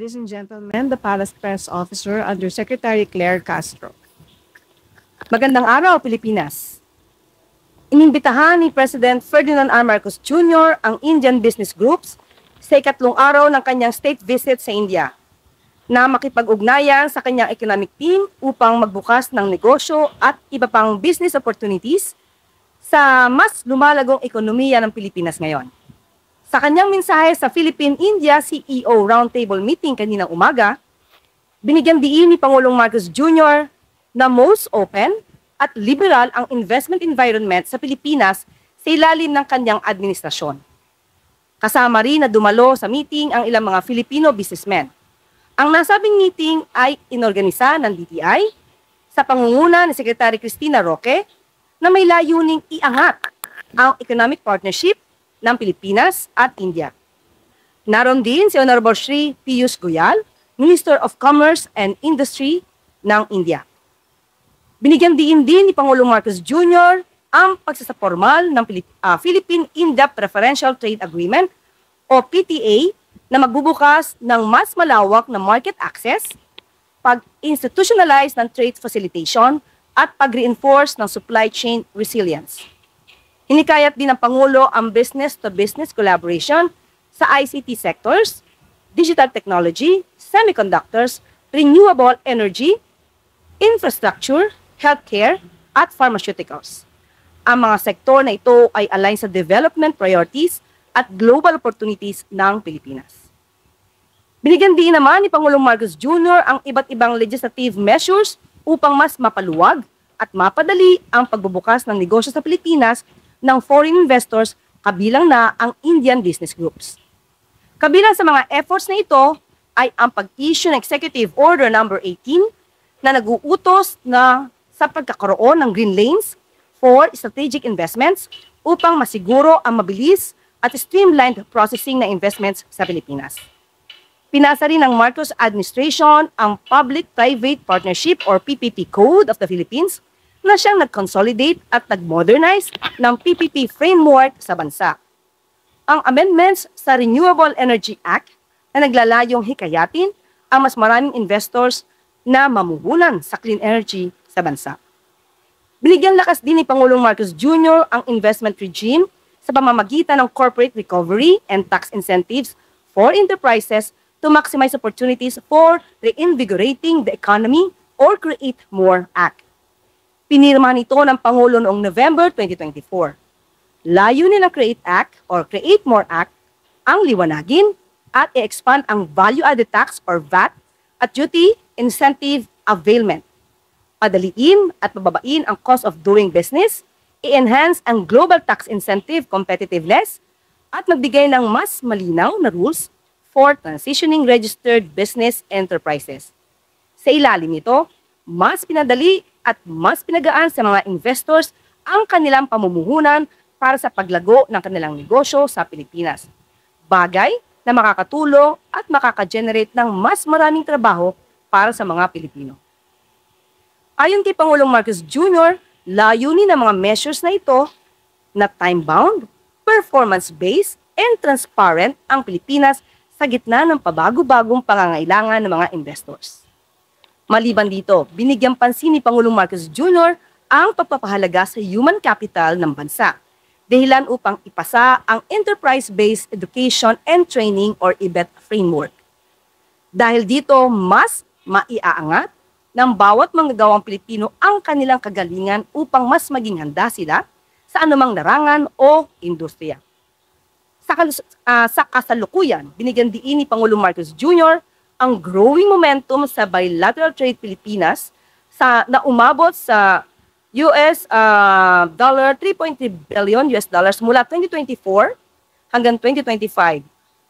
Ladies and gentlemen, the Palace Press Officer under Secretary Claire Castro. Magandang araw, Pilipinas. Inimbitahan ni President Ferdinand R. Marcos Jr. ang Indian business groups sa ikatlong araw ng kanyang state visit sa India na makipag-ugnayan sa kanyang economic team upang magbukas ng negosyo at iba pang business opportunities sa mas lumalagong ekonomiya ng Pilipinas ngayon. Sa kanyang mensahe sa Philippine-India CEO Roundtable Meeting kaninang umaga, binigyan diin ni Pangulong Marcos Jr. na most open at liberal ang investment environment sa Pilipinas sa ilalim ng kanyang administrasyon. Kasama rin na dumalo sa meeting ang ilang mga Filipino businessmen. Ang nasabing meeting ay inorganisa ng DTI sa pangunguna ni Secretary Cristina Roque na may layuning iangat ang economic partnership ng Pilipinas at India. Naroon din si Honorable Shri Piyush Goyal, Minister of Commerce and Industry ng India. Binigyan din ni Pangulong Marcos Jr. ang pagsasapormal ng Philippine-India Preferential Trade Agreement o PTA na magbubukas ng mas malawak na market access, pag-institutionalize ng trade facilitation at pag-reinforce ng supply chain resilience. Hinikayat din ng Pangulo ang business-to-business collaboration sa ICT sectors, digital technology, semiconductors, renewable energy, infrastructure, healthcare, at pharmaceuticals. Ang mga sektor na ito ay align sa development priorities at global opportunities ng Pilipinas. Binigyan din naman ni Pangulong Marcos Jr. ang iba't ibang legislative measures upang mas mapaluwag at mapadali ang pagbubukas ng negosyo sa Pilipinas ng foreign investors kabilang na ang Indian business groups. Kabilang sa mga efforts na ito ay ang pag-issue ng Executive Order No. 18 na nag-uutos na sa pagkakaroon ng green lanes for strategic investments upang masiguro ang mabilis at streamlined processing ng investments sa Pilipinas. Pinasa rin ng Marcos Administration ang Public-Private Partnership or PPP Code of the Philippines na siyang nag-consolidate at nag-modernize ng PPP framework sa bansa. Ang amendments sa Renewable Energy Act na naglalayong hikayatin ang mas maraming investors na mamuhunan sa clean energy sa bansa. Binigyan lakas din ni Pangulong Marcos Jr. ang investment regime sa pamamagitan ng corporate recovery and tax incentives for enterprises to maximize opportunities for reinvigorating the economy or Create More Act. Pinirma nito ng Pangulo noong November 2024. Layunin ng Create Act or Create More Act ang liwanagin at i-expand ang value-added tax or VAT at duty incentive availment. Padaliin at pababain ang cost of doing business, i-enhance ang global tax incentive competitiveness at magbigay ng mas malinaw na rules for transitioning registered business enterprises. Sa ilalim nito, mas pinadali at mas pinagaan sa mga investors ang kanilang pamumuhunan para sa paglago ng kanilang negosyo sa Pilipinas. Bagay na makakatulong at makaka-generate ng mas maraming trabaho para sa mga Pilipino. Ayon kay Pangulong Marcos Jr., layunin ng mga measures na ito na time-bound, performance-based, and transparent ang Pilipinas sa gitna ng pabago-bagong pangangailangan ng mga investors. Maliban dito, binigyan pansin ni Pangulong Marcos Jr. ang pagpapahalaga sa human capital ng bansa, dahilan upang ipasa ang Enterprise-Based Education and Training or EBET framework. Dahil dito, mas maiaangat ng bawat manggagawang Pilipino ang kanilang kagalingan upang mas maging handa sila sa anumang larangan o industriya. Sa kasalukuyan, binigyan diin ni Pangulong Marcos Jr. ang growing momentum sa bilateral trade Pilipinas na umabot sa $3.3 billion mula 2024 hanggang 2025.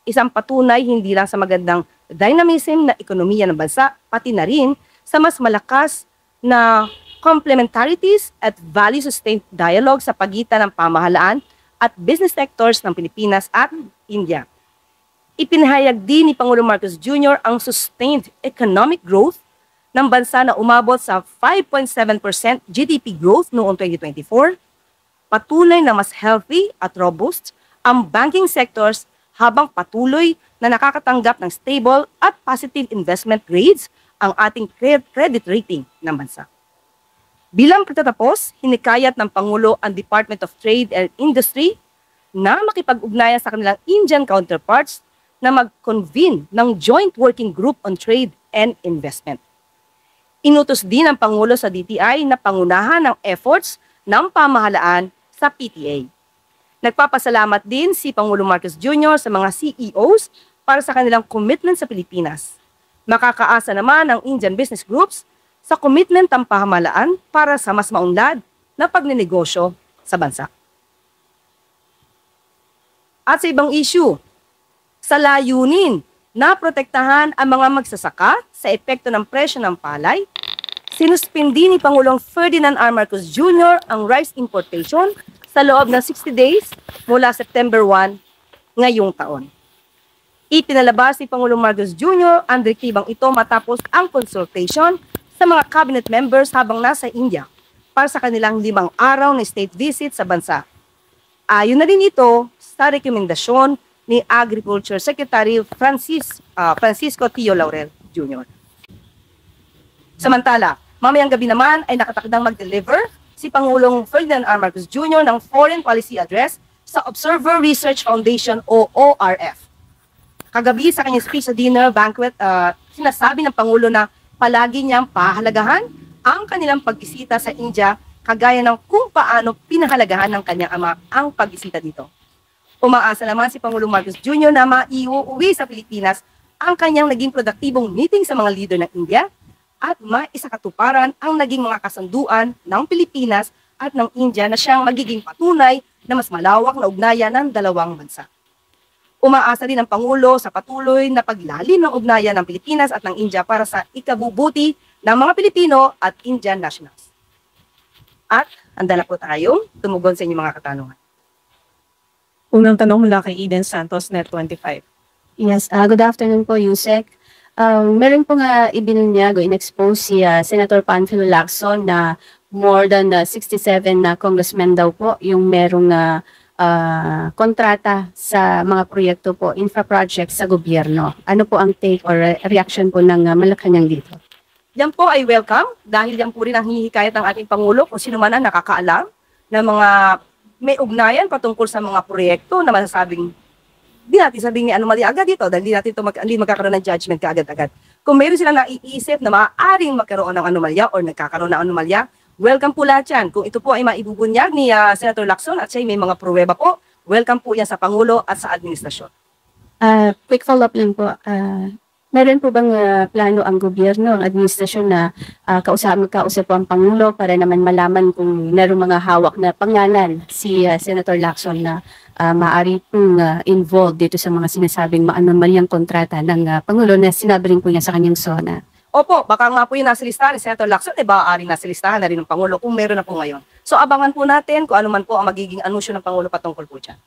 Isang patunay hindi lang sa magandang dynamism na ekonomiya ng bansa, pati na rin sa mas malakas na complementarities at value-sustained dialogue sa pagitan ng pamahalaan at business sectors ng Pilipinas at India. Ipinahayag din ni Pangulong Marcos Jr. ang sustained economic growth ng bansa na umabot sa 5.7% GDP growth noong 2024, patunay na mas healthy at robust ang banking sectors habang patuloy na nakakatanggap ng stable at positive investment grades ang ating credit rating ng bansa. Bilang pagtatapos, hinikayat ng Pangulo ang Department of Trade and Industry na makipag-ugnayan sa kanilang Indian counterparts na mag-convene ng Joint Working Group on Trade and Investment. Inutos din ng Pangulo sa DTI na pangunahan ang efforts ng pamahalaan sa PTA. Nagpapasalamat din si Pangulong Marcos Jr. sa mga CEOs para sa kanilang commitment sa Pilipinas. Makakaasa naman ang Indian business groups sa commitment ng pamahalaan para sa mas maunlad na pagnenegosyo sa bansa. At sa ibang issue, sa layunin na protektahan ang mga magsasaka sa epekto ng presyo ng palay, sinuspindi ni Pangulong Ferdinand R. Marcos Jr. ang rice importation sa loob ng 60 days mula September 1 ngayong taon. Ipinalabas ni Pangulong Marcos Jr. ang direktibang ito matapos ang consultation sa mga cabinet members habang nasa India para sa kanilang 5 araw na state visit sa bansa. Ayon na rin ito sa rekomendasyon ni Agriculture Secretary Francisco Tio Laurel Jr. Samantala, mamayang gabi naman ay nakatakdang mag-deliver si Pangulong Ferdinand R. Marcos Jr. ng Foreign Policy Address sa Observer Research Foundation o ORF. Kagabi sa kanyang speech sa dinner banquet, sinasabi ng Pangulo na palagi niyang pahalagahan ang kanilang pagbisita sa India kagaya ng kung paano pinahalagahan ng kanyang ama ang pagbisita dito. Umaasa naman si Pangulong Marcos Jr. na maiuwi sa Pilipinas ang kanyang naging produktibong meeting sa mga leader ng India at maisakatuparan ang naging mga kasunduan ng Pilipinas at ng India na siyang magiging patunay na mas malawak na ugnayan ng dalawang bansa. Umaasa din ang Pangulo sa patuloy na paglalim ng ugnayan ng Pilipinas at ng India para sa ikabubuti ng mga Pilipino at Indian nationals. At handa na po tayong tumugon sa inyong mga katanungan. Unang tanong mula kay Eden Santos, Net25. Yes, good afternoon po, Yusek. Meron po nga ibinunyag o in-expose si Senator Panfilo Lacson na more than 67 na congressmen daw po yung merong kontrata sa mga proyekto po, infra projects sa gobyerno. Ano po ang take or reaction po ng Malacanang dito? Yan po ay welcome dahil yan po rin ang hihikayat ng ating Pangulo kung sino man ang nakakaalam ng mga may ugnayan patungkol sa mga proyekto na masasabing di natin sabihin ni anomalya agad dito dahil di natin hindi magkakaroon ng judgment kaagad-agad. Kung meron silang naiisip na maaaring magkaroon ng anomalya or nagkakaroon ng anomalya, welcome po lahat yan. Kung ito po ay maibubunyag ni Senator Lacson at siya may mga pruweba po, welcome po yan sa Pangulo at sa administrasyon. Quick follow-up lang po. Meron po bang plano ang gobyerno, ang administrasyon na kausap po ang Pangulo para naman malaman kung meron mga hawak na pangalan si Senator Lacson na maaari pong involved dito sa mga sinasabing maanomalyang kontrata ng Pangulo na sinabi rin po niya sa kanyang SONA? Opo, baka nga po yung nasa listahan ni Senator Lacson, maaaring nasa listahan na rin ng Pangulo kung meron na po ngayon. So abangan po natin kung ano man po ang magiging anunsyo ng Pangulo patungkol po dyan.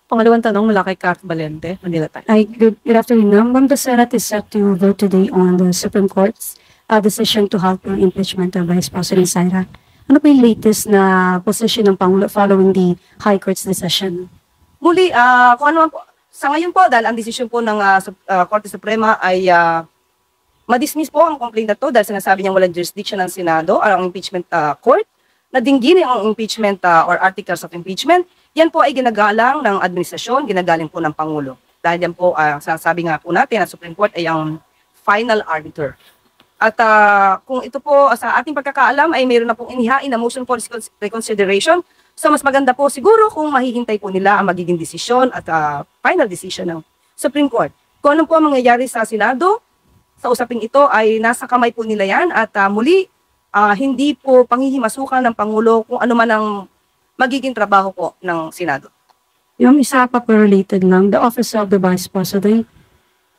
Pangalawang tanong mula kay Kat Valente, Manila Times. Good afternoon, ma'am. The Senate is set to vote today on the Supreme Court's decision to halt the impeachment of Vice President Sara. Ano po yung latest na position ng Pangulo following the High Court's decision? Muli, kung ano man po, sa ngayon po, dahil ang desisyon po ng Korte Suprema ay madismiss po ang complaint na to dahil sinasabi niyang walang jurisdiction ng Senado or ang impeachment court, na dinggin ang impeachment or articles of impeachment. Yan po ay ginagalang ng administrasyon, ginagaling po ng Pangulo. Dahil yan po, sabi nga po natin, ang Supreme Court ay ang final arbiter. At kung ito po sa ating pagkakaalam ay mayroon na pong inihain na motion for reconsideration, so mas maganda po siguro kung mahihintay po nila ang magiging desisyon at final decision ng Supreme Court. Kung ano po ang mangyayari sa Senado, sa usaping ito ay nasa kamay po nila yan at muli, hindi po panghihimasukan ng Pangulo kung ano man ang magiging trabaho po ng Senado. Yung isa pa po related lang, the Office of the Vice President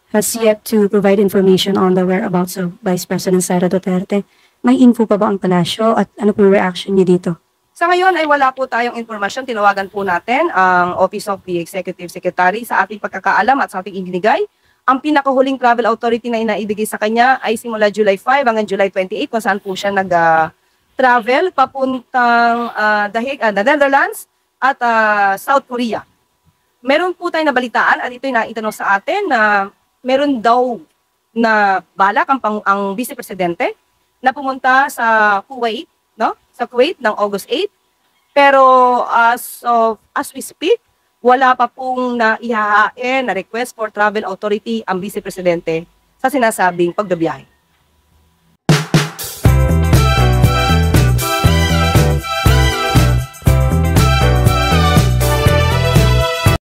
has yet to provide information on the whereabouts of Vice President Sara Duterte. May info pa ba ang palasyo at ano po yung reaction niyo dito? Sa ngayon ay wala po tayong informasyon. Tinawagan po natin ang Office of the Executive Secretary sa ating pagkakaalam at sa ating ibinigay. Ang pinakahuling travel authority na inaibigay sa kanya ay simula July 5 hanggang July 28 kung saan po siya travel papuntang The Netherlands at South Korea. meron po tayong nabalitaan at ito'y naitanong sa atin na meron daw na balak ang Vice Presidente na pumunta sa Kuwait, no? Sa Kuwait ng August 8. Pero as we speak, wala pa pong naihahain na request for travel authority ang Vice Presidente sa sinasabing pagbabiyahe.